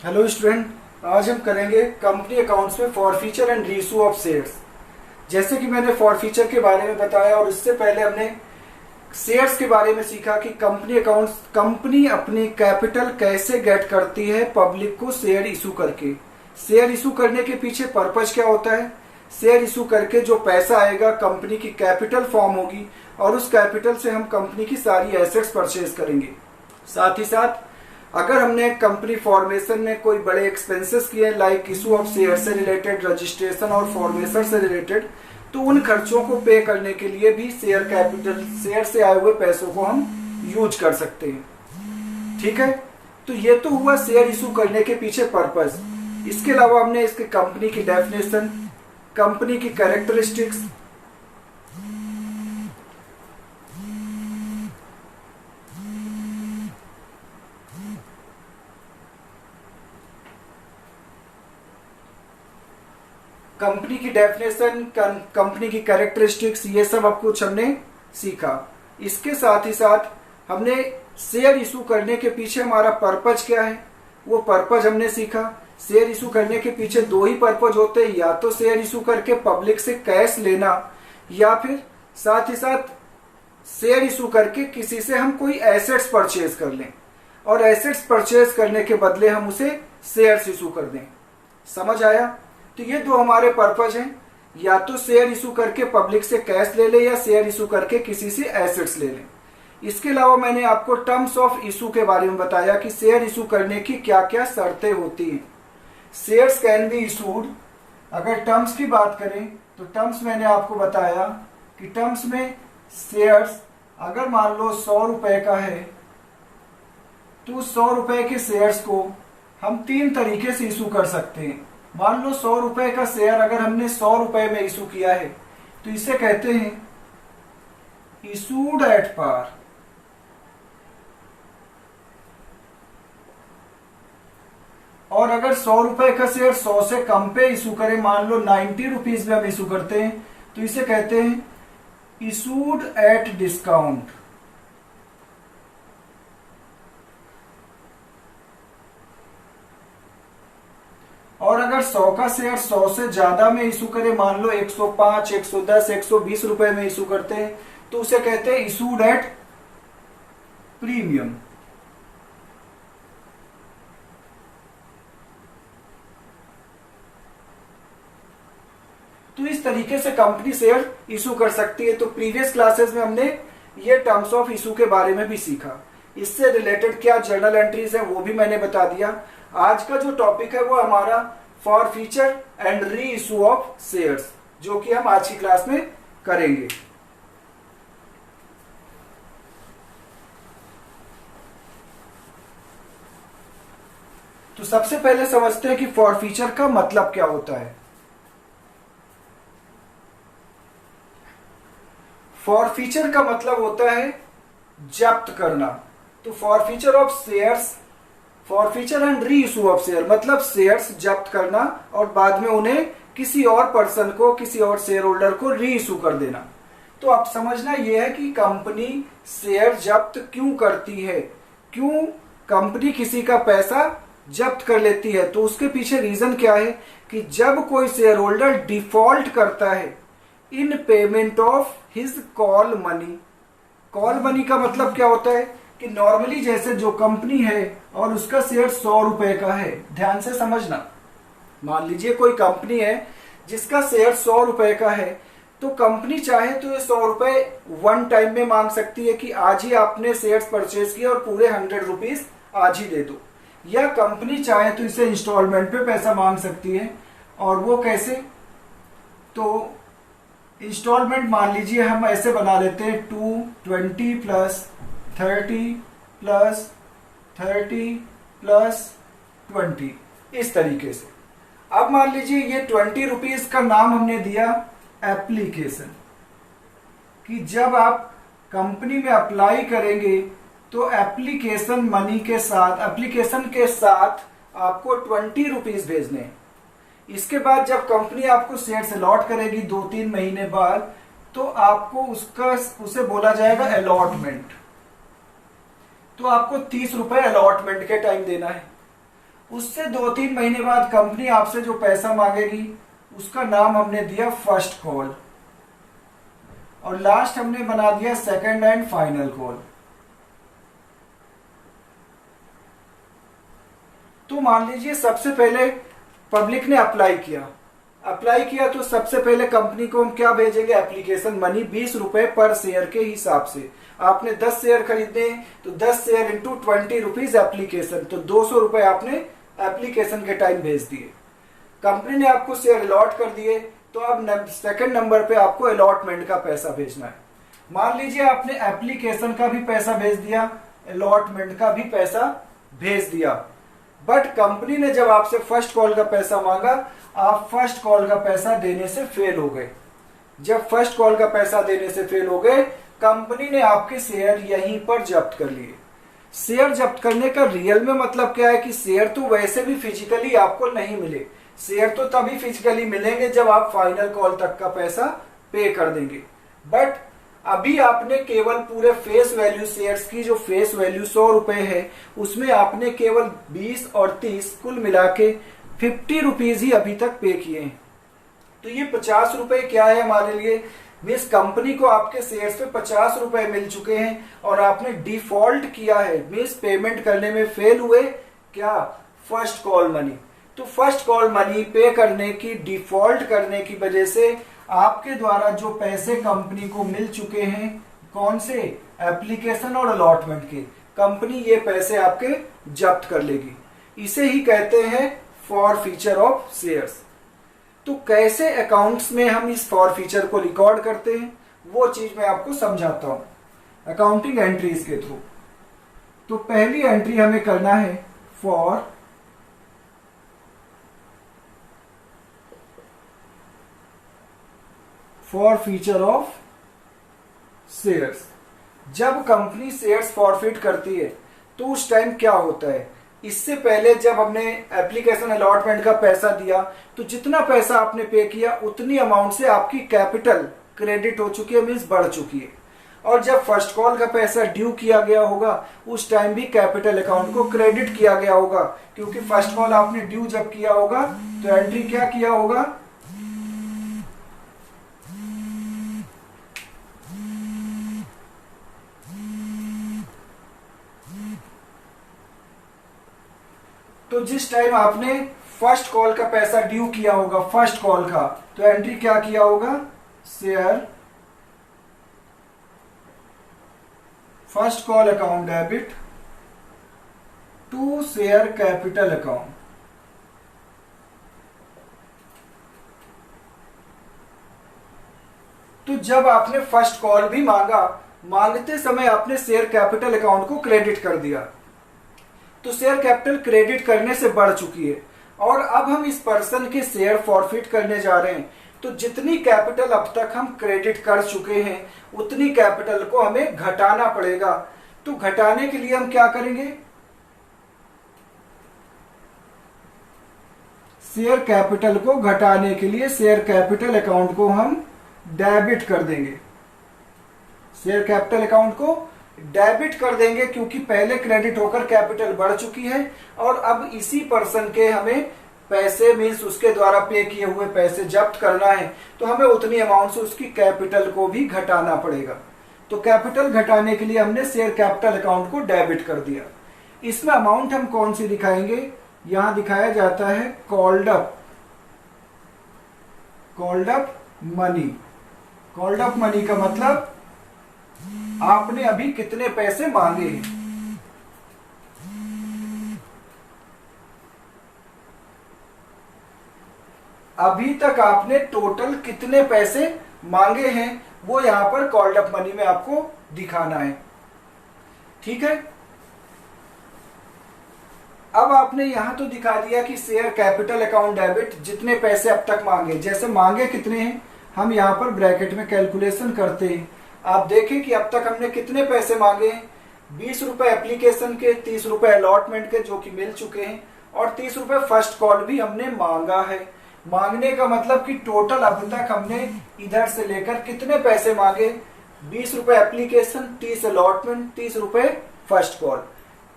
Hello student, आज हम करेंगे कंपनी अकाउंट्स में forfeiture and reissue of shares. जैसे कि मैंने फॉरफीचर के बारे में बताया और इससे पहले हमने शेयर्स के बारे में सीखा कि कंपनी अपनी कैपिटल कैसे गेट करती है पब्लिक को शेयर इशू करके। शेयर इशू करने के पीछे पर्पज क्या होता है? शेयर इशू करके जो पैसा आएगा कंपनी की कैपिटल फॉर्म होगी और उस कैपिटल से हम कंपनी की सारी एसेट्स परचेज करेंगे। साथ ही साथ अगर हमने कंपनी फॉर्मेशन में कोई बड़े एक्सपेंसेस किए लाइक इशू ऑफ शेयर से रिलेटेड, रजिस्ट्रेशन और फॉर्मेशन से रिलेटेड, तो उन खर्चों को पे करने के लिए भी शेयर कैपिटल, शेयर से आए हुए पैसों को हम यूज कर सकते हैं। ठीक है, तो ये तो हुआ शेयर इशू करने के पीछे पर्पस। इसके अलावा हमने इसके कंपनी की डेफिनेशन, कंपनी की कैरेक्टरिस्टिक्स, कंपनी की डेफिनेशन, कंपनी की कैरेक्टरिस्टिक्स, ये सब अब कुछ हमने सीखा। इसके साथ ही साथ हमने शेयर इशू करने के पीछे हमारा पर्पज क्या है वो पर्पज हमने सीखा। शेयर इशू करने के पीछे दो ही पर्पज होते हैं, या तो शेयर इशू करके पब्लिक से कैश लेना, या फिर साथ ही साथ शेयर इशू करके किसी से हम कोई एसेट्स परचेज कर लें और एसेट्स परचेज करने के बदले हम उसे शेयर्स इशू कर दें। समझ आया? तो ये दो हमारे पर्पज हैं, या तो शेयर इशू करके पब्लिक से कैश ले ले या शेयर इशू करके किसी से एसेट्स ले लें। इसके अलावा मैंने आपको टर्म्स ऑफ इशू के बारे में बताया कि शेयर इशू करने की क्या क्या शर्तें होती हैं। शेयर्स कैन बी इशूड, अगर टर्म्स की बात करें तो टर्म्स मैंने आपको बताया कि टर्म्स में शेयर्स अगर मान लो 100 रुपए का है तो 100 रुपए के शेयर्स को हम 3 तरीके से इशू कर सकते हैं। मान लो 100 रुपए का शेयर अगर हमने 100 रुपए में इशू किया है तो इसे कहते हैं इशूड एट पार। और अगर 100 रुपए का शेयर 100 से कम पे इशू करें, मान लो 90 रुपीज में हम इशू करते हैं, तो इसे कहते हैं इशूड एट डिस्काउंट। और अगर 100 का शेयर 100 से ज्यादा में इशू करें, मान लो 105, 110, 120 रुपए में इशू करते हैं, तो उसे कहते हैं इशूड एट प्रीमियम। तो इस तरीके से कंपनी शेयर इशू कर सकती है। तो प्रीवियस क्लासेस में हमने ये टर्म्स ऑफ इशू के बारे में भी सीखा। इससे रिलेटेड क्या जर्नल एंट्रीज है वो भी मैंने बता दिया। आज का जो टॉपिक है वो हमारा forfeiture and re issue of shares, जो कि हम आज की क्लास में करेंगे। तो सबसे पहले समझते हैं कि फॉरफीचर का मतलब क्या होता है। फॉरफीचर का मतलब होता है जब्त करना। तो forfeiture of shares, forfeiture and re issue of share मतलब शेयर्स जब्त करना और बाद में उन्हें किसी और पर्सन को, किसी और शेयर होल्डर को री इशू कर देना। तो अब समझना यह है कि कंपनी शेयर जब्त क्यों करती है, क्यों कंपनी किसी का पैसा जब्त कर लेती है। तो उसके पीछे रीजन क्या है कि जब कोई शेयर होल्डर डिफॉल्ट करता है इन payment of his call money. Call money का मतलब क्या होता है कि नॉर्मली जैसे जो कंपनी है और उसका शेयर 100 रुपए का है, ध्यान से समझना। मान लीजिए कोई कंपनी है जिसका शेयर 100 रुपए का है, तो कंपनी चाहे तो ये 100 रुपए वन टाइम में मांग सकती है कि आज ही आपने शेयर्स परचेज किए और पूरे 100 रुपीज आज ही दे दो। या कंपनी चाहे तो इसे इंस्टॉलमेंट पे पैसा मांग सकती है। और वो कैसे? तो इंस्टॉलमेंट मान लीजिए हम ऐसे बना लेते हैं 220 प्लस 30 प्लस 30 प्लस 20, इस तरीके से। अब मान लीजिए ये 20 रुपीज का नाम हमने दिया एप्लीकेशन, कि जब आप कंपनी में अप्लाई करेंगे तो एप्लीकेशन मनी के साथ, एप्लीकेशन के साथ आपको 20 रुपीज भेजने हैं। इसके बाद जब कंपनी आपको शेयर अलॉट करेगी 2-3 महीने बाद, तो आपको उसे बोला जाएगा अलॉटमेंट। तो आपको 30 रुपए अलॉटमेंट के टाइम देना है। उससे 2-3 महीने बाद कंपनी आपसे जो पैसा मांगेगी उसका नाम हमने दिया फर्स्ट कॉल, और लास्ट हमने बना दिया सेकंड एंड फाइनल कॉल। तो मान लीजिए सबसे पहले पब्लिक ने अप्लाई किया तो सबसे पहले कंपनी को हम क्या भेजेंगे, एप्लीकेशन मनी 20 रुपए पर शेयर के हिसाब से। आपने 10 शेयर खरीदे तो 10 शेयर इंटू 20 रुपीज एप्लीकेशन, तो 200 रुपए आपने एप्लीकेशन के टाइम भेज दिए। कंपनी ने आपको शेयर अलॉट कर दिए, तो अब सेकंड नंबर पे आपको अलॉटमेंट का पैसा भेजना है। मान लीजिए आपने एप्लीकेशन का भी पैसा भेज दिया, अलॉटमेंट का भी पैसा भेज दिया, बट कंपनी ने जब आपसे फर्स्ट कॉल का पैसा मांगा, आप फर्स्ट कॉल का पैसा देने से फेल हो गए। जब फर्स्ट कॉल का पैसा देने से फेल हो गए, कंपनी ने आपके शेयर यहीं पर जब्त कर लिए। शेयर जब्त करने का रियल में मतलब क्या है कि शेयर तो वैसे भी फिजिकली आपको नहीं मिले, शेयर तो तभी फिजिकली मिलेंगे जब आप फाइनल कॉल तक का पैसा पे कर देंगे। बट अभी आपने केवल पूरे फेस वैल्यू शेयर्स की जो फेस वैल्यू 100 रुपए है, उसमें आपने केवल 20 और 30 कुल मिला के 50 रुपीज ही अभी तक पे किए हैं। तो ये 50 रुपए क्या है हमारे लिए, मीन्स कंपनी को आपके शेयर्स पे 50 रुपए मिल चुके हैं और आपने डिफॉल्ट किया है, मीन्स पेमेंट करने में फेल हुए क्या, फर्स्ट कॉल मनी। तो फर्स्ट कॉल मनी पे करने की, डिफॉल्ट करने की वजह से आपके द्वारा जो पैसे कंपनी को मिल चुके हैं, कौन से, एप्लीकेशन और अलॉटमेंट के, कंपनी ये पैसे आपके जब्त कर लेगी। इसे ही कहते हैं फॉरफीचर ऑफ शेयर्स। तो कैसे अकाउंट्स में हम इस फॉरफीचर को रिकॉर्ड करते हैं, वो चीज मैं आपको समझाता हूं अकाउंटिंग एंट्रीज के थ्रू। तो पहली एंट्री हमें करना है फॉरफीचर ऑफ शेयर्स। जब कंपनी शेयर्स फॉरफिट करती है तो उस टाइम क्या होता है, इससे पहले जब हमने एप्लीकेशन अलॉटमेंट का पैसा दिया तो जितना पैसा आपने पे किया उतनी अमाउंट से आपकी कैपिटल क्रेडिट हो चुकी है, मीन्स बढ़ चुकी है। और जब फर्स्ट कॉल का पैसा ड्यू किया गया होगा उस टाइम भी कैपिटल अकाउंट को क्रेडिट किया गया होगा, क्योंकि फर्स्ट कॉल आपने ड्यू जब किया होगा तो एंट्री क्या किया होगा, तो जिस टाइम आपने फर्स्ट कॉल का पैसा ड्यू किया होगा फर्स्ट कॉल का, तो एंट्री क्या किया होगा, share first call account debit to share capital account. तो जब आपने फर्स्ट कॉल भी मांगा, मांगते समय आपने शेयर कैपिटल अकाउंट को क्रेडिट कर दिया, तो शेयर कैपिटल क्रेडिट करने से बढ़ चुकी है और अब हम इस पर्सन के शेयर फॉरफिट करने जा रहे हैं। तो जितनी कैपिटल अब तक हम क्रेडिट कर चुके हैं उतनी कैपिटल को हमें घटाना पड़ेगा। तो घटाने के लिए हम क्या करेंगे, शेयर कैपिटल को घटाने के लिए शेयर कैपिटल अकाउंट को हम डेबिट कर देंगे, शेयर कैपिटल अकाउंट को डेबिट कर देंगे, क्योंकि पहले क्रेडिट होकर कैपिटल बढ़ चुकी है और अब इसी पर्सन के हमें पैसे, मीन्स उसके द्वारा पे किए हुए पैसे जब्त करना है, तो हमें उतनी अमाउंट से उसकी कैपिटल को भी घटाना पड़ेगा। तो कैपिटल घटाने के लिए हमने शेयर कैपिटल अकाउंट को डेबिट कर दिया। इसमें अमाउंट हम कौन सी दिखाएंगे, यहां दिखाया जाता है called up money. Called up money का मतलब आपने अभी कितने पैसे मांगे हैं। अभी तक आपने टोटल कितने पैसे मांगे हैं वो यहां पर कॉल्ड अप मनी में आपको दिखाना है, ठीक है। अब आपने यहां तो दिखा दिया कि शेयर कैपिटल अकाउंट डेबिट जितने पैसे अब तक मांगे, जैसे मांगे कितने हैं हम यहां पर ब्रैकेट में कैलकुलेशन करते हैं। आप देखें कि अब तक हमने कितने पैसे मांगे हैं, 20 रुपए एप्लीकेशन के, 30 रुपए अलॉटमेंट के जो कि मिल चुके हैं और 30 रुपए फर्स्ट कॉल भी हमने मांगा है। मांगने का मतलब कि टोटल अब तक हमने इधर से लेकर कितने पैसे मांगे, 20 रुपए एप्लीकेशन, 30 अलॉटमेंट, 30 रुपए फर्स्ट कॉल।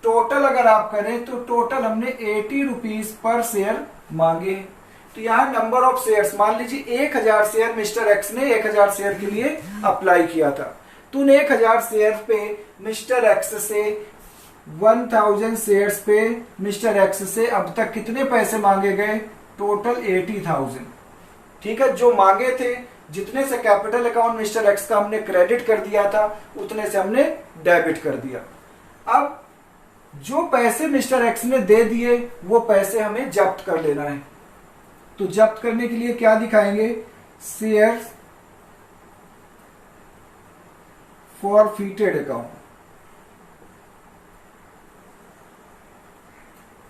टोटल अगर आप करें तो टोटल हमने 80 रुपीज पर शेयर मांगे। तो यहाँ नंबर ऑफ शेयर्स मान लीजिए 1000 शेयर मिस्टर एक्स ने 1000 शेयर के लिए अप्लाई किया था। तो उन 1000 शेयर पे मिस्टर एक्स से 1000 शेयर्स पे मिस्टर एक्स से अब तक कितने पैसे मांगे गए? टोटल 80,000। ठीक है, जो मांगे थे जितने से कैपिटल अकाउंट मिस्टर एक्स का हमने क्रेडिट कर दिया था उतने से हमने डेबिट कर दिया। अब जो पैसे मिस्टर एक्स ने दे दिए वो पैसे हमें जब्त कर लेना है। तो जब्त करने के लिए क्या दिखाएंगे? Shares forfeited account.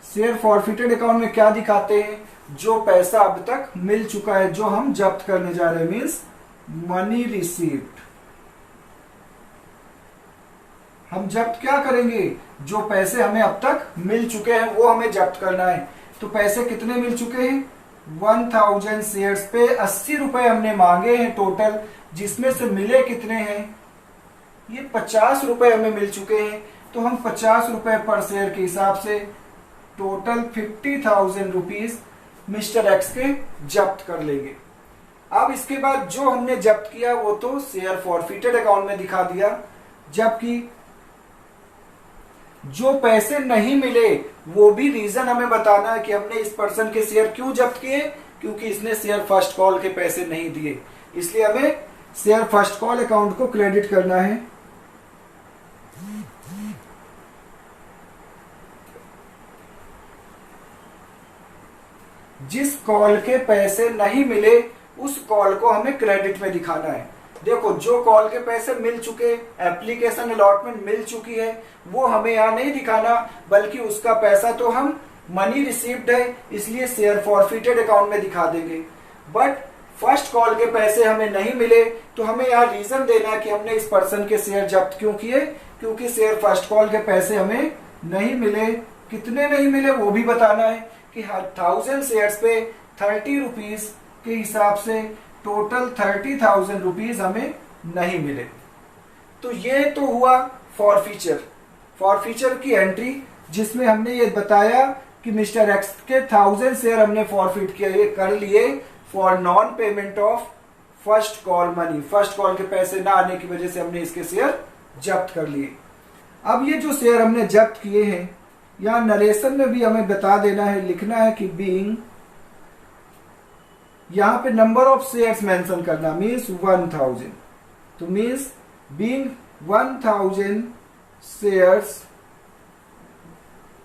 Share forfeited account में क्या दिखाते हैं? जो पैसा अब तक मिल चुका है, जो हम जब्त करने जा रहे हैं, मीन्स मनी रिसीव्ड। हम जब्त क्या करेंगे? जो पैसे हमें अब तक मिल चुके हैं वो हमें जब्त करना है। तो पैसे कितने मिल चुके हैं? 1000 शेयर्स पे 80 रुपए हमने मांगे हैं टोटल, जिसमें से मिले कितने हैं? ये 50 रुपए हमें मिल चुके हैं। तो हम 50 रुपए पर शेयर के हिसाब से टोटल 50,000 रुपीज मिस्टर एक्स के जब्त कर लेंगे। अब इसके बाद जो हमने जब्त किया वो तो शेयर फॉरफिटेड अकाउंट में दिखा दिया, जबकि जो पैसे नहीं मिले वो भी रीजन हमें बताना है कि हमने इस पर्सन के शेयर क्यों जब्त किए, क्योंकि इसने शेयर फर्स्ट कॉल के पैसे नहीं दिए, इसलिए हमें शेयर फर्स्ट कॉल अकाउंट को क्रेडिट करना है। जिस कॉल के पैसे नहीं मिले उस कॉल को हमें क्रेडिट में दिखाना है। देखो, जो कॉल के पैसे मिल चुके, एप्लीकेशन अलॉटमेंट मिल चुकी है, वो हमें यहाँ नहीं दिखाना, बल्कि उसका पैसा तो हम मनी रिसीव्ड है इसलिए शेयर फॉरफिटेड अकाउंट में दिखा देंगे। बट फर्स्ट कॉल के पैसे हमें नहीं मिले तो हमें यहाँ रीजन देना है कि हमने इस पर्सन के शेयर जब्त क्यों किए, क्योंकि शेयर फर्स्ट कॉल के पैसे हमें नहीं मिले। कितने नहीं मिले वो भी बताना है कि 1000 शेयर्स पे 30 रुपीज के हिसाब से टोटल 30,000 रुपीज हमें नहीं मिले। तो ये तो हुआ फॉरफीचर की एंट्री, जिसमें हमने ये बताया कि मिस्टर एक्स के 1000 शेयर हमने फॉरफिट किए कर लिए for non payment of first call money. First call के पैसे ना आने की वजह से हमने इसके शेयर जब्त कर लिए। अब ये जो शेयर हमने जब्त किए हैं, यहाँ नरेशन में भी हमें बता देना है, लिखना है कि बीइंग, यहां पे नंबर ऑफ शेयर्स मेंशन करना, मीन्स 1000। तो means being 1000 shares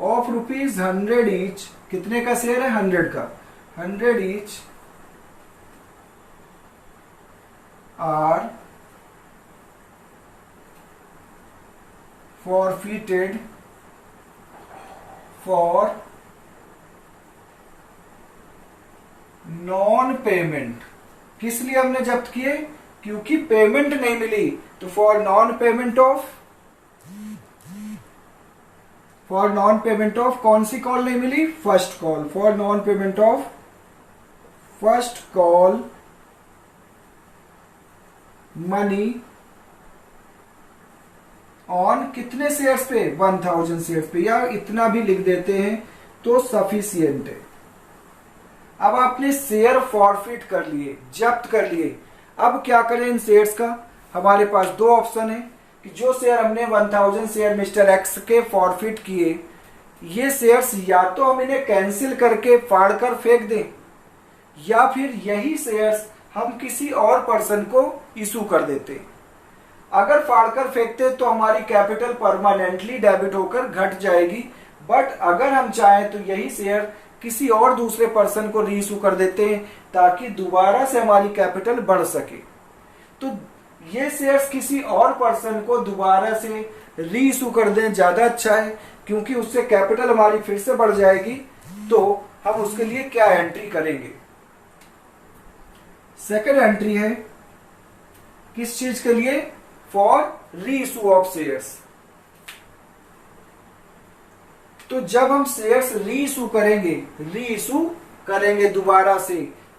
of ₹100 each. कितने का शेयर है? 100 का। 100 each are forfeited for non payment. किस लिए हमने जब्त किए? क्योंकि पेमेंट नहीं मिली। तो फॉर नॉन पेमेंट ऑफ कौन सी कॉल नहीं मिली? First call. For non payment of first call money on कितने शेयर्स पे? 1000 शेयर्स पे, या इतना भी लिख देते हैं तो सफिशियंट है। अब आपने शेयर फॉरफिट कर लिए, जब्त कर लिए। अब क्या करें इन शेयर्स का? हमारे पास दो ऑप्शन है कि जो शेयर हमने 1000 शेयर मिस्टर एक्स के फॉरफिट किए, ये शेयर्स या तो हम इन्हें कैंसिल करके फाड़ कर फेंक दें, या फिर यही शेयर्स हम किसी और पर्सन को इशू कर देते। अगर फाड़कर फेंकते तो हमारी कैपिटल परमानेंटली डेबिट होकर घट जाएगी, बट अगर हम चाहें तो यही शेयर किसी और दूसरे पर्सन को रीइशू कर देते हैं ताकि दोबारा से हमारी कैपिटल बढ़ सके। तो ये शेयर्स किसी और पर्सन को दोबारा से रीइशू कर दें ज्यादा अच्छा है, क्योंकि उससे कैपिटल हमारी फिर से बढ़ जाएगी। तो हम उसके लिए क्या एंट्री करेंगे? सेकंड एंट्री है किस चीज के लिए? For reissue of shares. तो जब हम शेयर्स रीइशू करेंगे दोबारा से,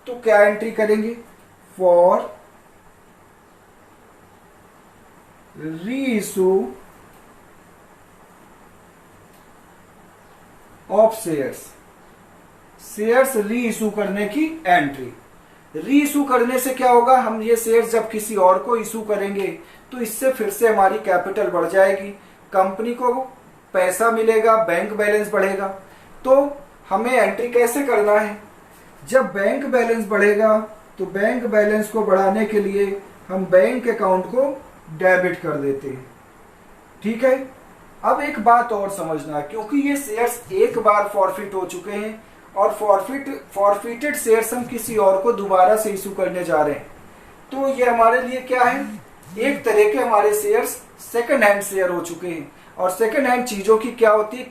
तो क्या एंट्री करेंगे? For reissue of shares, shares री इशू करने की एंट्री। री इशू करने से क्या होगा, हम ये शेयर्स जब किसी और को इशू करेंगे तो इससे फिर से हमारी कैपिटल बढ़ जाएगी, कंपनी को पैसा मिलेगा, बैंक बैलेंस बढ़ेगा। तो हमें एंट्री कैसे करना है, जब बैंक बैलेंस बढ़ेगा तो बैंक बैलेंस को बढ़ाने के लिए हम बैंक अकाउंट को डेबिट कर देते हैं। ठीक है, अब एक बात और समझना, क्योंकि ये शेयर्स एक बार फॉरफिट हो चुके हैं और फॉरफिटेड शेयर्स हम किसी और को दोबारा से इशू करने जा रहे हैं, तो ये हमारे लिए क्या है, एक तरह के हमारे शेयर्स सेकंड हैंड शेयर हो चुके हैं। और सेकंड हैंड चीजों की क्या होती है,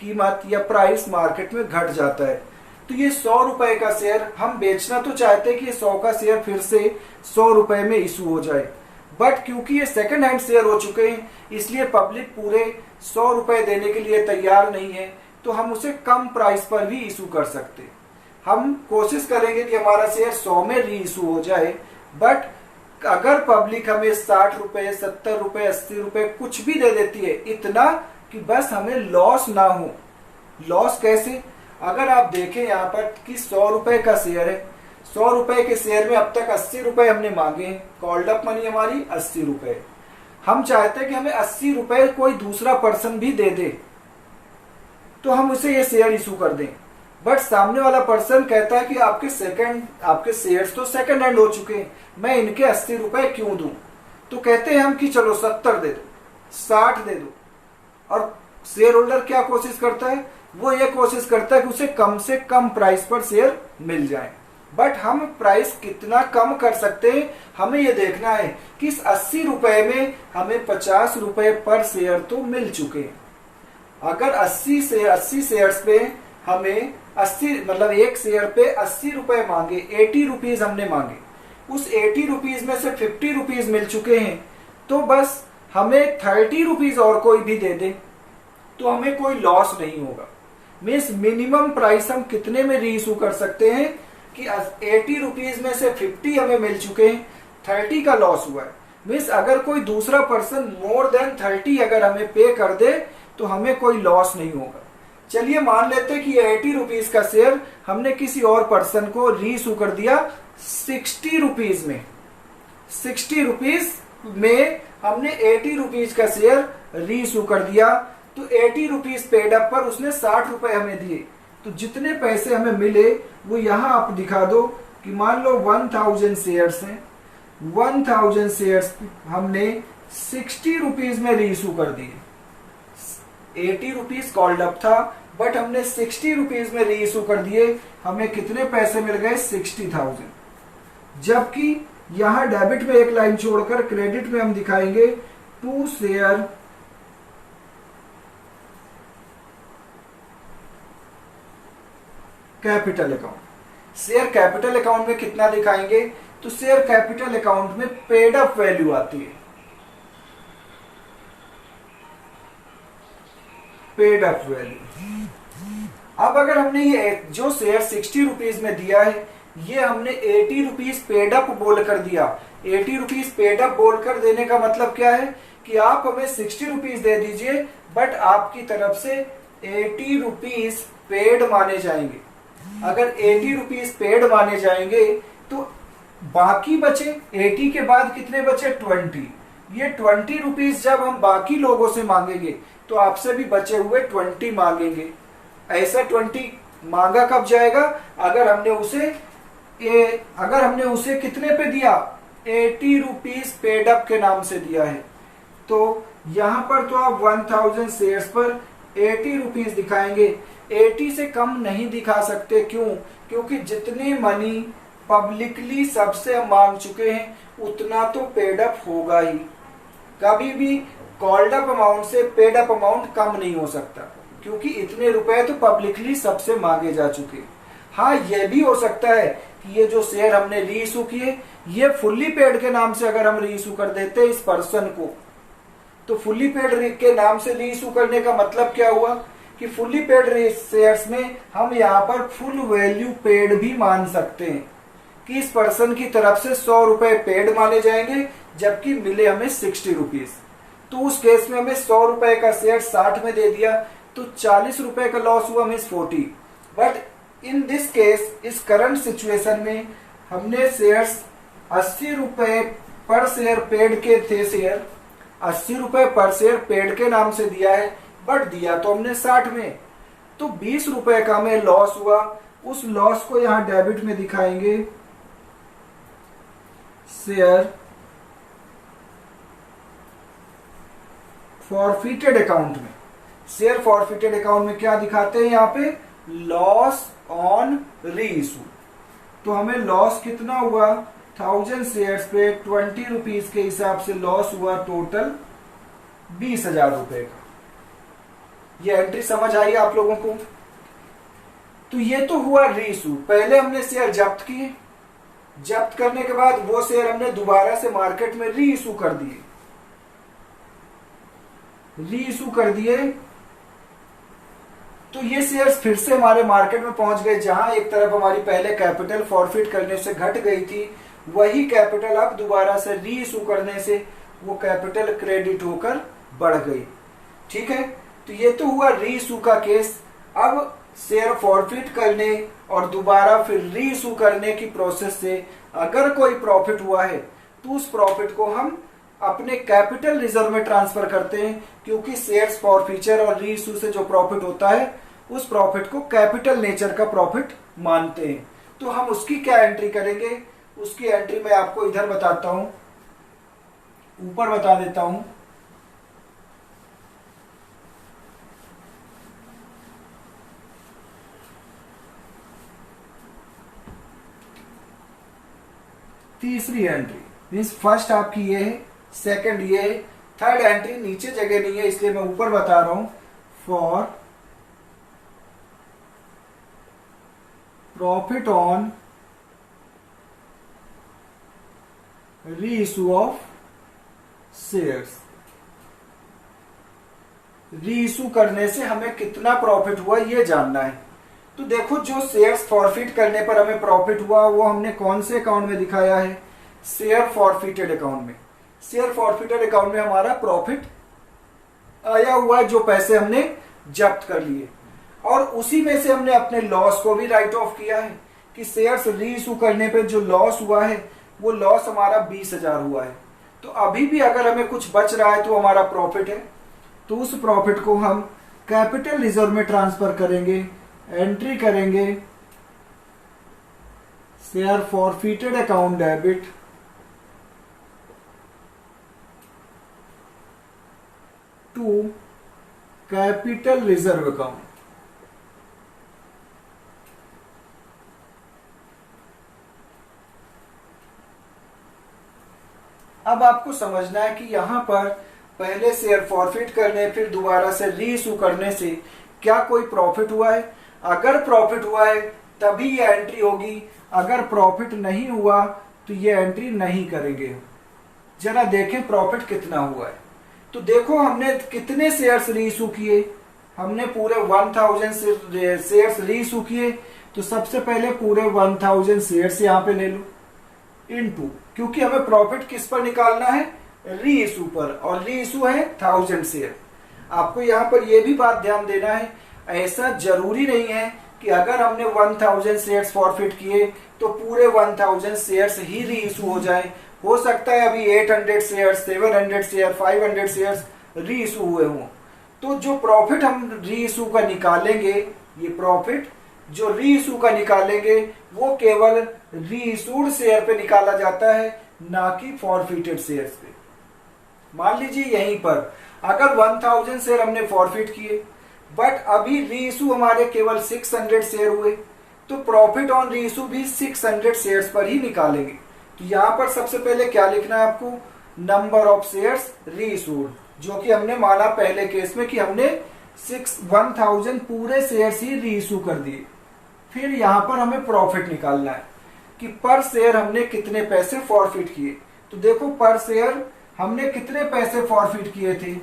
कीमत या प्राइस मार्केट में घट जाता है। तो ये 100 रुपए का शेयर हम बेचना तो चाहते हैं कि 100 का शेयर फिर से 100 रुपए में इशू हो जाए, बट क्योंकि ये सेकंड हैंड शेयर हो चुके हैं इसलिए पब्लिक पूरे 100 रुपए देने के लिए तैयार नहीं है, तो हम उसे कम प्राइस पर भी इशू कर सकते हैं। हम कोशिश करेंगे कि हमारा शेयर 100 में री इशू हो जाए, बट अगर पब्लिक हमें 60 रुपए, 70 रुपए, 80 रुपए कुछ भी दे देती है, इतना कि बस हमें लॉस ना हो। लॉस कैसे, अगर आप देखें यहाँ पर कि 100 रुपए का शेयर है, 100 रुपए के शेयर में अब तक 80 रुपए हमने मांगे हैं, कॉल्ड अप मनी हमारी 80 रुपए। हम चाहते हैं कि हमें 80 रुपए कोई दूसरा पर्सन भी दे दे तो हम उसे ये शेयर इशू कर दें, बट सामने वाला पर्सन कहता है कि आपके शेयर्स तो सेकंड हैंड हो चुके हैं, मैं इनके 80 रुपए क्यों दूं। तो कहते हैं हम कि चलो 70 दे दो, 60 दे दो, और शेयर होल्डर क्या कोशिश करता है, वो ये कोशिश करता है कि उसे कम से कम प्राइस पर शेयर मिल जाए। बट हम प्राइस कितना कम कर सकते हैं, हमें ये देखना है कि इस 80 रुपए में हमें 50 रुपए पर शेयर तो मिल चुके हैं। अगर 80 शेयर्स पे हमें 80 मतलब एक शेयर पे 80 रुपए मांगे, 80 रुपीज हमने मांगे, उस 80 रुपीज में से 50 रुपीज मिल चुके हैं, तो बस हमें 30 रुपीज और कोई भी दे दे तो हमें कोई लॉस नहीं होगा। मीन्स मिनिमम प्राइस हम कितने में री इशू कर सकते हैं कि 80 रुपीज में से 50 हमें मिल चुके हैं, 30 का लॉस हुआ है। मीन्स अगर कोई दूसरा पर्सन मोर देन 30 अगर हमें पे कर दे तो हमें कोई लॉस नहीं होगा। चलिए मान लेते हैं कि 80 रुपीज का शेयर हमने किसी और पर्सन को री इशू कर दिया 60 रुपीज में। 60 रुपीज में हमने 80 रुपीज का शेयर री इशू कर दिया, तो 80 रुपीज पेड अप पर उसने 60 रुपए हमें दिए। तो जितने पैसे हमें मिले वो यहां आप दिखा दो कि मान लो 1000 शेयर्स हैं, 1000 शेयर्स हमने 60 रुपीज में री इशू कर दिए। 80 रुपीज कॉल्ड अप था, बट हमने 60 रुपीज में री इशू कर दिए, हमें कितने पैसे मिल गए, 60,000। जबकि यहां डेबिट में एक लाइन छोड़कर क्रेडिट में हम दिखाएंगे to share capital account. Share capital account में कितना दिखाएंगे, तो शेयर कैपिटल अकाउंट में पेड अप वैल्यू आती है, पेड अप वैल्यू। अब अगर हमने ये जो शेयर 60 रुपीज में दिया है, ये हमने 80 रुपीज पेड अप बोलकर दिया। 80 रुपीज पेड अप बोलकर देने का मतलब क्या है कि आप हमें 60 रुपीज दे दीजिए, बट आपकी तरफ से 80 रुपीज पेड माने जाएंगे। अगर 80 रुपीज पेड माने जाएंगे तो बाकी बचे 80 के बाद कितने बचे, 20। ये 20 रुपीज जब हम बाकी लोगों से मांगेंगे तो आपसे भी बचे हुए 20 मांगेंगे। ऐसा 20 मांगा कब जाएगा, अगर हमने उसे कितने पे दिया, 80 रुपीज पेड अप के नाम से दिया है। तो यहां पर तो आप 1000 शेयर्स पर 80 रुपीज दिखाएंगे, 80 से कम नहीं दिखा सकते। क्यों, क्योंकि जितनी मनी पब्लिकली सबसे हम मांग चुके हैं उतना तो पेड अप होगा ही। कभी भी कॉल्ड अप अमाउंट से पेड अप अमाउंट कम नहीं हो सकता, क्योंकि इतने रुपए तो पब्लिकली सबसे मांगे जा चुके। हाँ, यह भी हो सकता है कि ये जो शेयर हमने री इशू किए, ये फुल्ली पेड के नाम से अगर हम री इशू कर देते इस पर्सन को, तो फुल्ली पेड के नाम से री इशू करने का मतलब क्या हुआ कि फुल्ली पेड शेयर्स में हम यहाँ पर फुल वैल्यू पेड भी मान सकते हैं कि इस पर्सन की तरफ से 100 रुपए पेड माने जाएंगे, जबकि मिले हमें 60 रुपीज। तो उस केस में हमें 100 रुपए का शेयर 60 में दे दिया, तो 40 रुपए का लॉस हुआ means 40। But in this case, इस करंट सिचुएशन में हमने शेयर्स 80 रुपए पर शेयर पेड के थे, शेयर 80 रुपए पर शेयर पेड के नाम से दिया है, बट दिया तो हमने 60 में, तो 20 रुपए का हमें लॉस हुआ। उस लॉस को यहां डेबिट में दिखाएंगे, शेयर फॉरफिटेड अकाउंट में। शेयर फॉरफिटेड अकाउंट में क्या दिखाते हैं, यहाँ पे लॉस ऑन री इशू। तो हमें लॉस कितना हुआ, 1000 शेयर्स पे 20 रुपीज के हिसाब से लॉस हुआ, टोटल 20,000 रुपए का। ये एंट्री समझ आई आप लोगों को? तो ये तो हुआ री इशू। पहले हमने शेयर जब्त किए, जब्त करने के बाद वो शेयर हमने दोबारा से मार्केट में री इशू कर दिए, री इशू कर दिए। तो ये शेयर्स फिर से हमारे मार्केट में पहुंच गए, जहां एक तरफ हमारी पहले कैपिटल फॉरफिट करने से घट गई थी, वही कैपिटल अब दोबारा से री इशू करने से वो कैपिटल क्रेडिट होकर बढ़ गई। ठीक है, तो ये तो हुआ री इशू का केस। अब शेयर फॉरफिट करने और दोबारा फिर री इशू करने की प्रोसेस से अगर कोई प्रॉफिट हुआ है तो उस प्रॉफिट को हम अपने कैपिटल रिजर्व में ट्रांसफर करते हैं, क्योंकि शेयर्स फॉरफीचर और री इशू से जो प्रॉफिट होता है उस प्रॉफिट को कैपिटल नेचर का प्रॉफिट मानते हैं। तो हम उसकी क्या एंट्री करेंगे, उसकी एंट्री मैं आपको इधर बताता हूं, ऊपर बता देता हूं। तीसरी एंट्री मीन्स फर्स्ट आपकी ये है, सेकंड ये है, थर्ड एंट्री नीचे जगह नहीं है इसलिए मैं ऊपर बता रहा हूं। फॉर प्रॉफिट ऑन री इशू ऑफ शेयर्स। री इशू करने से हमें कितना प्रॉफिट हुआ ये जानना है। तो देखो, जो शेयर्स फॉरफिट करने पर हमें प्रॉफिट हुआ वो हमने कौन से अकाउंट में दिखाया है, शेयर फॉरफिटेड अकाउंट में। शेयर फॉरफिटेड अकाउंट में हमारा प्रॉफिट आया हुआ है, जो पैसे हमने जब्त कर लिए, और उसी में से हमने अपने लॉस को भी राइट ऑफ किया है कि शेयर्स री इशू करने पे जो लॉस हुआ है वो लॉस हमारा 20,000 हुआ है। तो अभी भी अगर हमें कुछ बच रहा है तो हमारा प्रॉफिट है, तो उस प्रॉफिट को हम कैपिटल रिजर्व में ट्रांसफर करेंगे, एंट्री करेंगे share forfeited account debit to capital reserve account. अब आपको समझना है कि यहां पर पहले शेयर फॉरफिट करने फिर दोबारा से री इशू करने से क्या कोई प्रॉफिट हुआ है। अगर प्रॉफिट हुआ है तभी ये एंट्री होगी, अगर प्रॉफिट नहीं हुआ तो ये एंट्री नहीं करेंगे। जरा देखें प्रॉफिट कितना हुआ है। तो देखो, हमने कितने शेयर्स री इशू किए, हमने पूरे 1000 शेयर्स री इशू किए। तो सबसे पहले पूरे 1000 शेयर्स यहां पे ले लो इनटू, क्योंकि हमें प्रॉफिट किस पर निकालना है, री इशू पर, और री इशू है 1000 शेयर। आपको यहाँ पर यह भी बात ध्यान देना है, ऐसा जरूरी नहीं है कि अगर हमने 1000 शेयर्स फॉरफिट किए तो पूरे 1000 शेयर्स ही री इशू हो जाए। हो सकता है अभी 800 शेयर्स, 700 शेयर, 500 शेयर्स री इशू हुए हों। तो जो प्रॉफिट हम री इशू का निकालेंगे, ये प्रॉफिट जो री इशू का निकालेंगे वो केवल री इशूड शेयर पे निकाला जाता है, ना कि फॉरफिटेड शेयर्स पे। मान लीजिए यहीं पर अगर 1000 शेयर हमने फॉरफिट किए बट अभी री इशू हमारे केवल 600 शेयर हुए, तो प्रॉफिट ऑन री इशू भी 600 शेयर्स पर ही निकालेंगे। तो यहां पर सबसे पहले क्या लिखना है आपको, नंबर ऑफ शेयर्स री इशूड, जो कि हमने माना पहले केस में कि हमने 1000 पूरे शेयर्स ही री इशू कर दिए। फिर यहां पर हमें प्रॉफिट निकालना है कि पर शेयर हमने कितने पैसे फॉरफिट किए। तो देखो, पर शेयर हमने कितने पैसे फॉरफिट किए थे,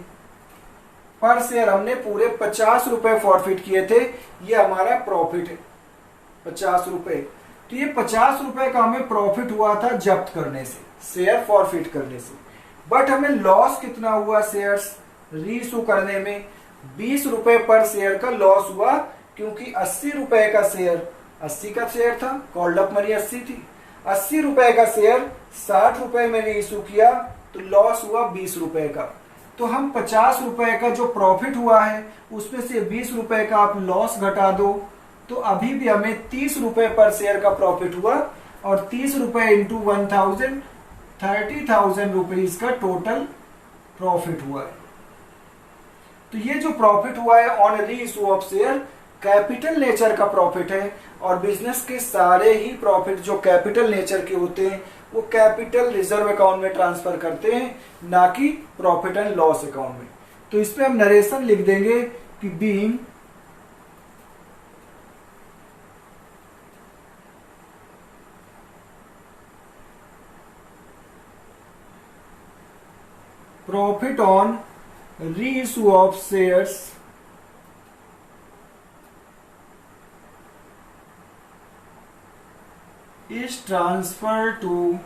पर शेयर हमने पूरे 50 रुपए फॉरफिट किए थे। ये हमारा प्रॉफिट है 50 रुपए। तो ये 50 रुपए का हमें प्रॉफिट हुआ था जब्त करने से, शेयर फॉरफिट करने से। बट हमें लॉस कितना हुआ शेयर्स री इशू करने में, ₹20 पर शेयर का लॉस हुआ, क्योंकि ₹80 का शेयर, 80 का शेयर था, कॉल्ड अप मनी 80 थी, ₹80 का शेयर ₹60 में इशू किया तो लॉस हुआ ₹20 का। तो हम ₹50 का जो प्रॉफिट हुआ है उसमें से ₹20 का आप लॉस घटा दो, तो अभी भी हमें ₹30 पर शेयर का प्रॉफिट हुआ, और ₹30 इंटू 1000 30,000 रुपीज का टोटल प्रॉफिट हुआ है। तो ये जो प्रॉफिट हुआ है ऑन री issue of share, capital nature का प्रॉफिट है, और बिजनेस के सारे ही प्रॉफिट जो कैपिटल नेचर के होते हैं वो कैपिटल रिजर्व अकाउंट में ट्रांसफर करते हैं, ना कि प्रॉफिट एंड लॉस अकाउंट में। तो इस पे हम नरेशन लिख देंगे कि being profit on reissue of shares is transferred to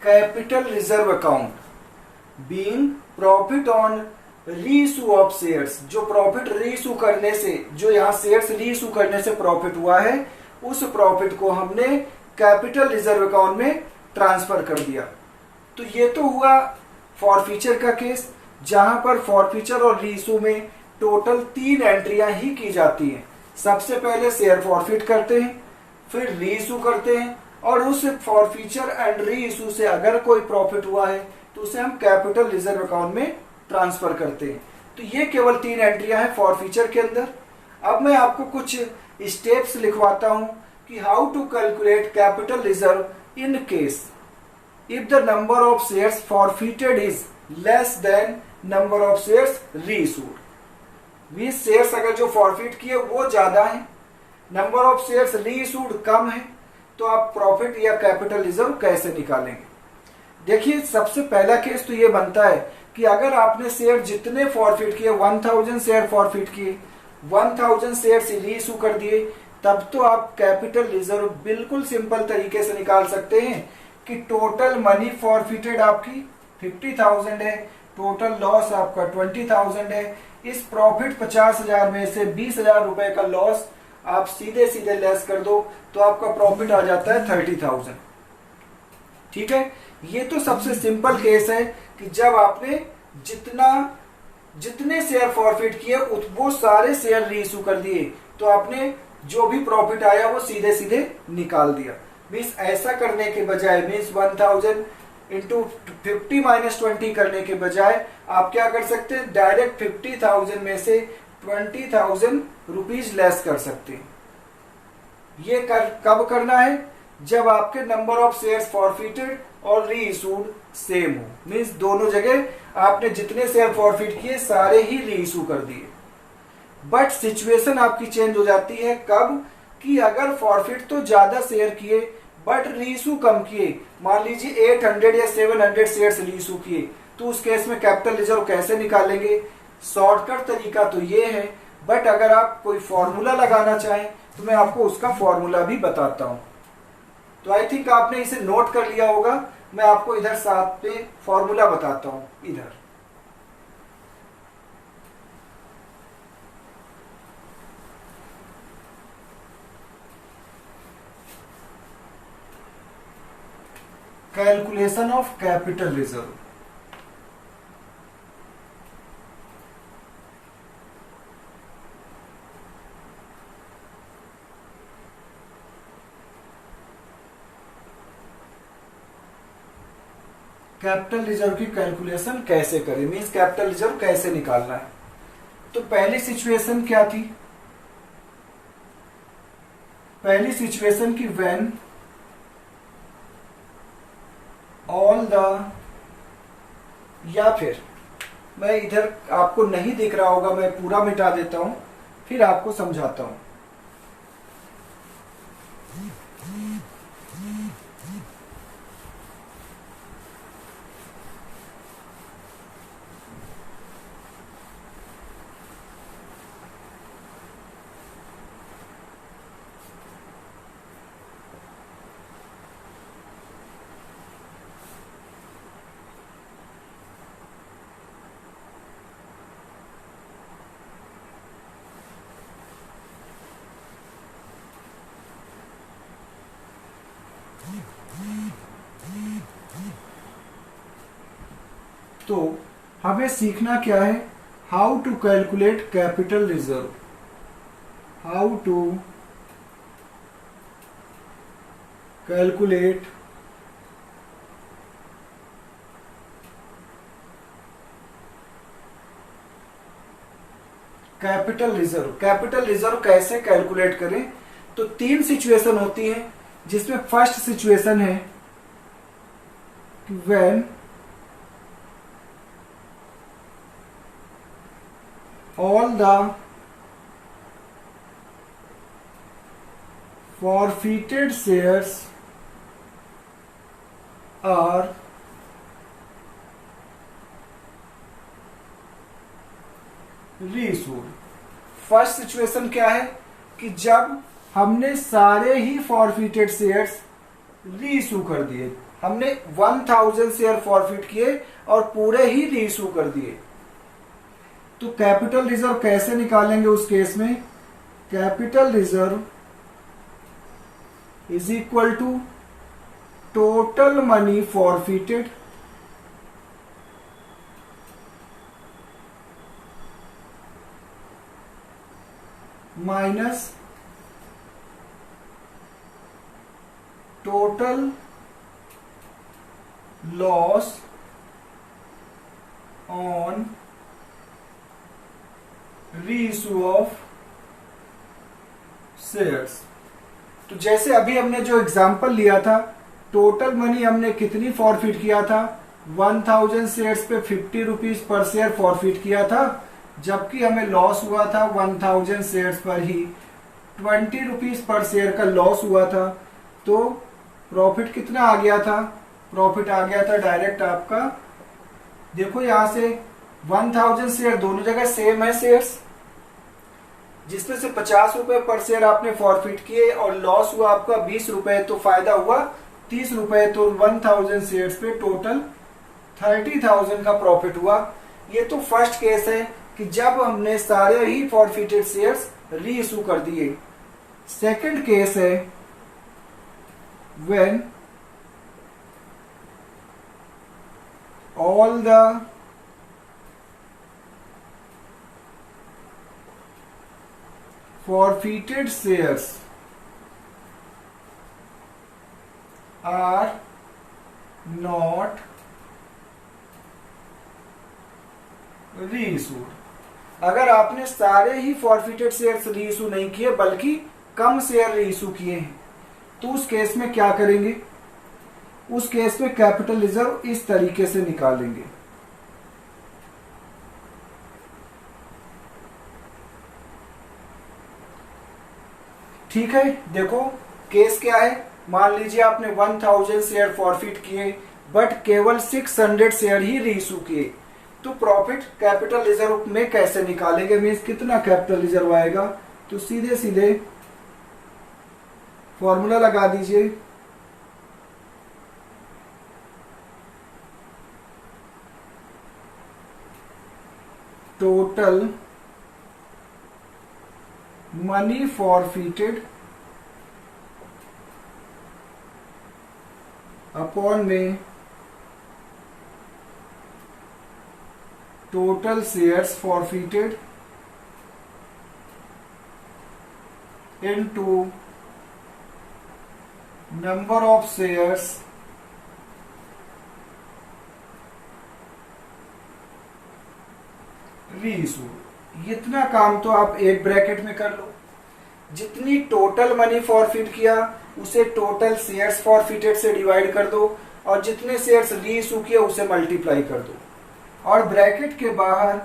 capital reserve account, being profit on reissue of shares, जो प्रॉफिट रीइशू करने से, जो यहाँ शेयर्स रीइशू करने से प्रॉफिट हुआ है, उस प्रॉफिट को हमने कैपिटल रिजर्व अकाउंट में ट्रांसफर कर दिया। तो ये तो हुआ फॉरफीचर का केस, जहां पर फॉरफीचर और रीइशू में टोटल 3 एंट्रियां ही की जाती हैं। सबसे पहले शेयर फॉरफिट करते हैं, फिर रीइशू करते हैं, और उस फॉरफीचर एंड रीइशू से अगर कोई प्रॉफिट हुआ है तो उसे हम कैपिटल रिजर्व अकाउंट में ट्रांसफर करते हैं। तो ये केवल 3 एंट्रियां हैं फॉरफीचर के अंदर। अब मैं आपको कुछ स्टेप्स लिखवाता हूं कि how to calculate capital reserve in case if the number of shares forfeited is less than number of shares reissued. 20 shares अगर जो फॉरफिट किए वो ज्यादा है, नंबर ऑफ शेयर्स रीइशूड कम है, तो आप प्रॉफिट या कैपिटल रिजर्व कैसे निकालेंगे? देखिए, सबसे पहला केस तो ये बनता है कि अगर आपने शेयर जितने फॉरफिट किए, 1000 शेयर फॉरफिट किए, 1000 शेयर रीइशू कर दिए, तब तो आप कैपिटल रिजर्व बिल्कुल सिंपल तरीके से निकाल सकते हैं कि टोटल मनी फॉरफिटेड आपकी 50,000 है, टोटल लॉस आपका 20,000 है। इस प्रॉफिट 50,000 में से 20,000 रुपए का लॉस आप सीधे सीधे लेस कर दो, तो आपका प्रॉफिट आ जाता है 30,000। ठीक है, ये तो सबसे सिंपल केस है कि जब आपने जितने शेयर फॉरफिट किए वो सारे शेयर रीइशू कर दिए, तो आपने जो भी प्रॉफिट आया वो सीधे सीधे निकाल दिया। मीन्स ऐसा करने के बजाय, मीन्स 1000 इंटू 50 माइनस 20 करने के बजाय आप क्या कर सकते हैं, डायरेक्ट 50,000 में से 20,000 रुपीज लेस कर सकते हैं। ये कब करना है? जब आपके नंबर ऑफ शेयर्स फॉरफिटेड और रीइशूड सेम हो, मीन्स दोनों जगह आपने जितने शेयर फॉरफिट किए सारे ही रीइशू कर दिए। बट सिचुएशन आपकी चेंज हो जाती है कब? कि अगर फॉरफिट तो ज्यादा शेयर किए बट रीइशू कम किए, मान लीजिए 800 या 700 शेयर्स रीइशू किए, तो उस केस में कैपिटल रिजर्व कैसे निकालेंगे? शॉर्टकट तरीका तो ये है, बट अगर आप कोई फॉर्मूला लगाना चाहें तो मैं आपको उसका फॉर्मूला भी बताता हूं। तो आई थिंक आपने इसे नोट कर लिया होगा, मैं आपको इधर साथ में फॉर्मूला बताता हूं। इधर calculation of capital reserve. Capital reserve की कैलकुलेशन कैसे करें, मीन्स कैपिटल रिजर्व कैसे निकालना है? तो पहली सिचुएशन क्या थी? पहली सिचुएशन की व्हेन ऑल द, या फिर मैं इधर आपको नहीं दिख रहा होगा, मैं पूरा मिटा देता हूं फिर आपको समझाता हूं। तो हमें सीखना क्या है, how to calculate capital reserve, how to calculate capital reserve. Capital reserve कैसे कैलकुलेट करें, तो 3 सिचुएशन होती है, जिसमें फर्स्ट सिचुएशन है when all the forfeited shares are reissued। First situation क्या है कि जब हमने सारे ही फॉरफिटेड शेयर्स रीइशू कर दिए, हमने 1000 शेयर फॉरफिट किए और पूरे ही रीइशू कर दिए, तो कैपिटल रिजर्व कैसे निकालेंगे उस केस में, capital reserve is equal to total money forfeited minus total loss on reissue of shares. तो जैसे अभी हमने जो एग्जांपल लिया था, टोटल मनी हमने कितनी फॉरफिट किया था, 1000 शेयर्स पे 50 रुपीज पर शेयर फॉरफिट किया था, जबकि हमें लॉस हुआ था 1000 शेयर्स पर ही 20 रुपीज पर शेयर का लॉस हुआ था। तो प्रॉफिट कितना आ गया था, प्रॉफिट आ गया था डायरेक्ट आपका, देखो यहां से 1000 शेयर दोनों जगह सेम है शेयर्स, जिसमें से 50 रुपए पर शेयर आपने फॉरफिट किए और लॉस हुआ आपका 20 रुपए, तो फायदा हुआ 30 रुपए। तो 1000 शेयर्स पे टोटल 30,000 का प्रॉफिट हुआ। ये तो फर्स्ट केस है कि जब हमने सारे ही फॉरफिटेड शेयर्स रीइशू कर दिए। सेकंड केस है when all the forfeited shares are not reissued। अगर आपने सारे ही फॉरफिटेड शेयर्स रीइशू नहीं किए बल्कि कम शेयर रीइशू किए हैं, तो उस केस में क्या करेंगे, उस केस में कैपिटल रिजर्व इस तरीके से निकालेंगे। ठीक है, देखो केस क्या है, मान लीजिए आपने 1000 शेयर फॉरफिट किए बट केवल 600 शेयर ही रीइशू किए, तो प्रॉफिट कैपिटल रिजर्व में कैसे निकालेंगे, मीन्स कितना कैपिटल रिजर्व आएगा। तो सीधे सीधे फॉर्मूला लगा दीजिए, टोटल मनी फॉरफिटेड अपॉन में total shares forfeited into number of shares reissue. इतना काम तो आप एक ब्रैकेट में कर लो, जितनी टोटल मनी फॉरफिट किया उसे टोटल शेयर्स फॉरफिटेड से डिवाइड कर दो और जितने शेयर्स रीइशू किए उसे मल्टीप्लाई कर दो, और ब्रैकेट के बाहर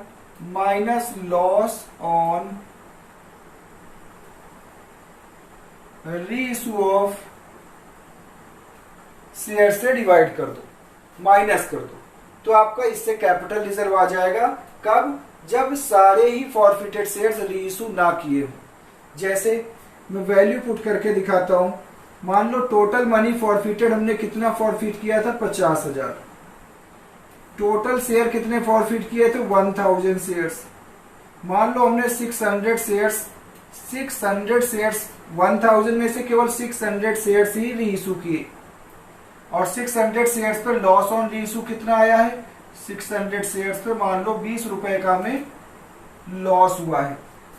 minus loss on reissue of share से डिवाइड कर दो, माइनस कर दो, तो आपका इससे कैपिटल रिजर्व आ जाएगा। कब, जब सारे ही फॉरफिटेड शेयर्स रीइशू ना किए हो। जैसे मैं वैल्यू पुट करके दिखाता हूं, मान लो टोटल मनी फॉरफिटेड हमने कितना फॉरफिट किया था, 50,000। टोटल शेयर कितने फॉरफिट किए थे, 1000 शेयर्स। मान लो हमने 600 शेयर्स 1000 में से केवल 600 शेयर्स ही रीइशू किए और 600 शेयर्स पर लॉस ऑन रीइशू कितना आया है, 600 शेयर्स पे मान लो 20 रुपए का हमें लॉस हुआ है।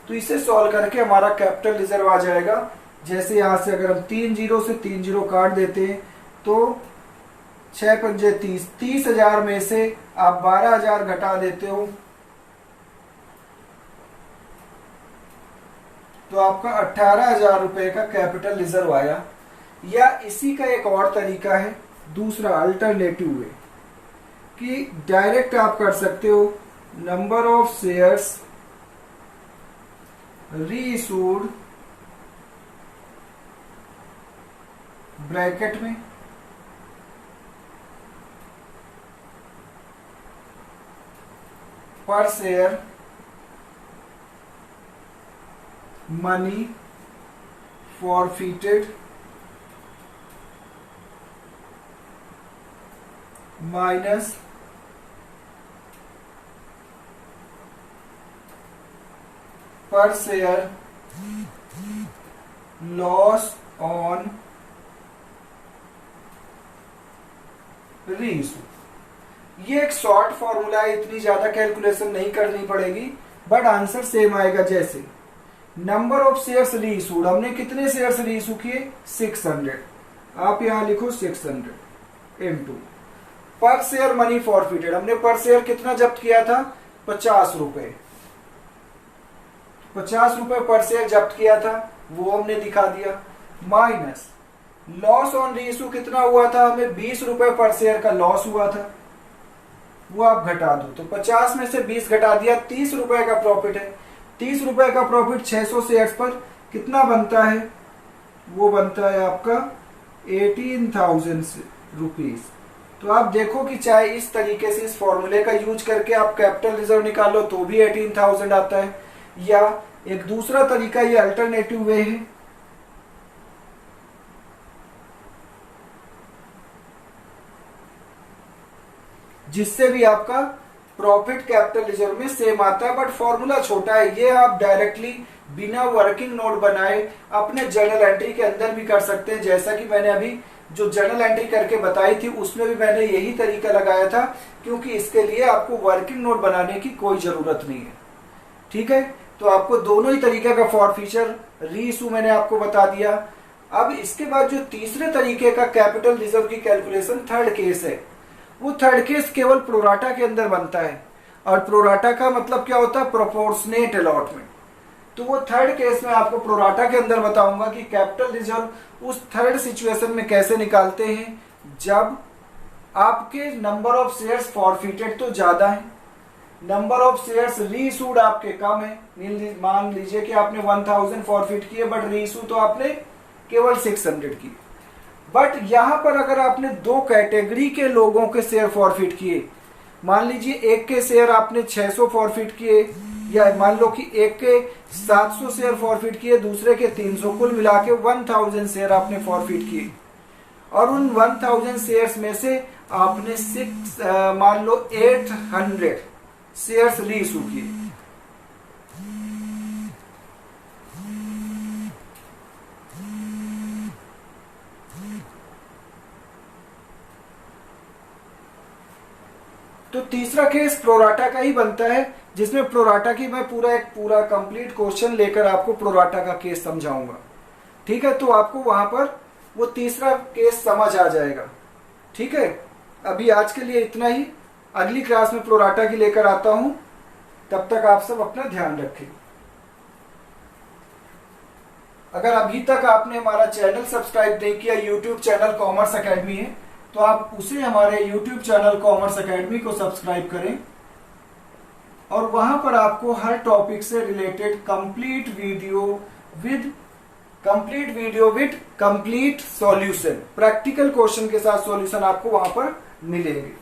तो इसे सॉल्व करके हमारा कैपिटल रिजर्व आ जाएगा। जैसे यहां से अगर हम 3 जीरो से 3 जीरो काट देते हैं तो 6 पंजे 30, 30,000 में से आप 12,000 घटा देते हो तो आपका 18,000 रुपए का कैपिटल रिजर्व आया। या इसी का एक और तरीका है, दूसरा अल्टरनेटिव वे, कि डायरेक्ट आप कर सकते हो number of shares reissued bracket में पर शेयर मनी फॉरफिटेड माइनस पर शेयर लॉस ऑन रीइशू। ये एक शॉर्ट फॉर्मूला है, इतनी ज्यादा कैलकुलेशन नहीं करनी पड़ेगी, बट आंसर सेम आएगा। जैसे नंबर ऑफ शेयर्स रीइशूड, हमने कितने शेयर्स रीइशू किए 600, आप यहां लिखो 600 इनटू पर शेयर मनी फॉरफिटेड, हमने पर शेयर कितना जब्त किया था 50 रुपए, 50 रुपए पर शेयर जब्त किया था, वो हमने दिखा दिया। माइनस लॉस ऑन रीइशू कितना हुआ था, हमें 20 रुपए पर शेयर का लॉस हुआ था, वो आप घटा दो। तो 50 में से 20 घटा दिया, 30 रुपए का प्रॉफिट है। 30 रुपए का प्रॉफिट 600 शेयर्स पर कितना बनता है, वो बनता है आपका 18,000 रुपीज। तो आप देखो कि चाहे इस तरीके से इस फॉर्मूले का यूज करके आप कैपिटल रिजर्व निकालो तो भी 18,000 आता है, या एक दूसरा तरीका ये अल्टरनेटिव वे है, जिससे भी आपका प्रॉफिट कैपिटल रिजर्व में सेम आता है, बट फॉर्मूला छोटा है। ये आप डायरेक्टली बिना वर्किंग नोट बनाए अपने जर्नल एंट्री के अंदर भी कर सकते हैं। जैसा कि मैंने अभी जो जर्नल एंट्री करके बताई थी उसमें भी मैंने यही तरीका लगाया था, क्योंकि इसके लिए आपको वर्किंग नोट बनाने की कोई जरूरत नहीं है। ठीक है, तो आपको दोनों ही तरीके का फॉरफिचर रीइशू मैंने आपको बता दिया। अब इसके बाद जो तीसरे तरीके का कैपिटल रिजर्व की कैलकुलेशन थर्ड केस है, वो थर्ड केस केवल प्रोराटा के अंदर बनता है, और प्रोराटा का मतलब क्या होता है, प्रोपोर्शनेट अलॉटमेंट। तो वो थर्ड केस में आपको प्रोराटा के अंदर बताऊंगा कि कैपिटल रिजर्व उस थर्ड सिचुएशन में कैसे निकालते हैं, जब आपके नंबर ऑफ शेयर्स फॉरफिटेड तो ज्यादा है, नंबर ऑफ शेयर्स रीइशूड आपके कम है। मान लीजिए कि आपने 1000 फॉरफिट किए, बट रीइशू तो आपने केवल 600 किए। बट यहां पर अगर आपने दो कैटेगरी के लोगों के शेयर फॉरफिट किए, मान लीजिए एक के शेयर आपने 600 फॉरफिट किए, या मान लो कि एक के 700 शेयर फॉरफिट किए, दूसरे के 300, कुल मिला के 1000 शेयर आपने फॉरफिट किए, और उन 1000 शेयर्स में से आपने मान लो 800 शेयर्स रीइशू किए। तो तीसरा केस प्रोराटा का ही बनता है, जिसमें प्रोराटा की मैं पूरा कंप्लीट क्वेश्चन लेकर आपको प्रोराटा का केस समझाऊंगा। ठीक है, तो आपको वहां पर वो तीसरा केस समझ आ जाएगा। ठीक है, अभी आज के लिए इतना ही, अगली क्लास में प्रोराटा की लेकर आता हूं। तब तक आप सब अपना ध्यान रखें। अगर अभी तक आपने हमारा चैनल सब्सक्राइब नहीं किया, यूट्यूब चैनल कॉमर्स एकेडमी है, तो आप उसे हमारे YouTube चैनल कॉमर्स एकेडमी को सब्सक्राइब करें, और वहां पर आपको हर टॉपिक से related complete video with complete solution, practical question के साथ सॉल्यूशन आपको वहां पर मिलेंगे।